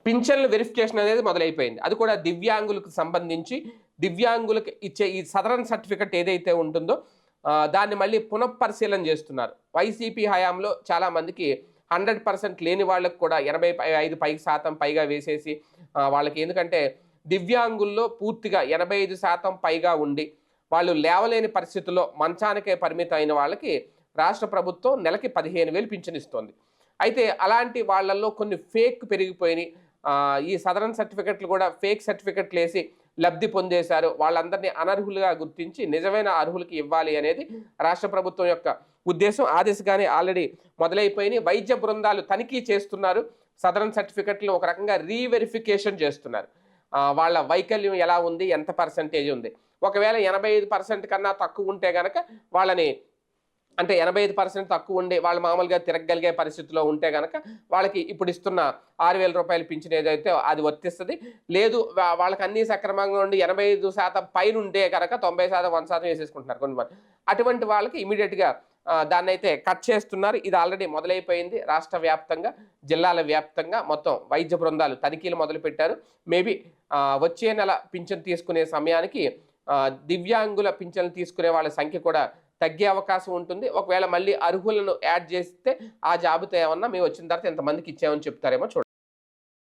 పింఛన్ల వెరిఫికేషన్ అనేది మొదలైపోయింది. అది కూడా దివ్యాంగులకు సంబంధించి దివ్యాంగులకు ఇచ్చే ఈ సదరన్ సర్టిఫికేట్ ఏదైతే ఉంటుందో దాన్ని మళ్ళీ పునఃపరిశీలన చేస్తున్నారు. వైసీపీ హయాంలో చాలామందికి 100% లేని వాళ్ళకి కూడా 85% పైగా వేసేసి వాళ్ళకి ఎందుకంటే దివ్యాంగుల్లో పూర్తిగా 85% పైగా ఉండి వాళ్ళు లేవలేని పరిస్థితుల్లో మంచానికే పరిమితం అయిన వాళ్ళకి రాష్ట్ర ప్రభుత్వం నెలకి 15,000 పింఛన్ ఇస్తోంది. అయితే అలాంటి వాళ్ళల్లో కొన్ని ఫేక్ పెరిగిపోయినాయి. ఈ సదరన్ సర్టిఫికెట్లు కూడా ఫేక్ సర్టిఫికెట్లు వేసి లబ్ధి పొందేశారు. వాళ్ళందరినీ అనర్హులుగా గుర్తించి నిజమైన అర్హులకి ఇవ్వాలి అనేది రాష్ట్ర ప్రభుత్వం యొక్క ఉద్దేశం. ఆ దిశగానే ఆల్రెడీ మొదలైపోయినాయి. వైద్య బృందాలు తనిఖీ చేస్తున్నారు. సదరన్ సర్టిఫికెట్లు ఒక రకంగా రీవెరిఫికేషన్ చేస్తున్నారు. వాళ్ళ వైకల్యం ఎలా ఉంది, ఎంత పర్సెంటేజ్ ఉంది. ఒకవేళ 85% కన్నా తక్కువ ఉంటే కనుక వాళ్ళని అంటే 85% తక్కువ ఉండి వాళ్ళు మామూలుగా తిరగగలిగే పరిస్థితిలో ఉంటే కనుక వాళ్ళకి ఇప్పుడు ఇస్తున్న 6,000 రూపాయలు పింఛన్ ఏదైతే అది వర్తిస్తుంది. లేదు వాళ్ళకి అన్ని సక్రమంగా ఉండి 85% పైన ఉంటే కనుక 90%, 100% వేసేసుకుంటున్నారు కొంతమంది. అటువంటి వాళ్ళకి ఇమీడియట్గా దాన్ని అయితే కట్ చేస్తున్నారు. ఇది ఆల్రెడీ మొదలైపోయింది. రాష్ట్ర వ్యాప్తంగా, జిల్లాల వ్యాప్తంగా మొత్తం వైద్య బృందాలు తనిఖీలు మొదలుపెట్టారు. మేబీ వచ్చే నెల పింఛన్ తీసుకునే సమయానికి దివ్యాంగుల పింఛన్లు తీసుకునే వాళ్ళ సంఖ్య కూడా తగ్గే అవకాశం ఉంటుంది. ఒకవేళ మళ్ళీ అర్హులను యాడ్ చేస్తే ఆ జాబితా ఏమన్నా మేము వచ్చిన తర్వాత ఎంతమందికి ఇచ్చామని చెప్తారేమో చూడాలి.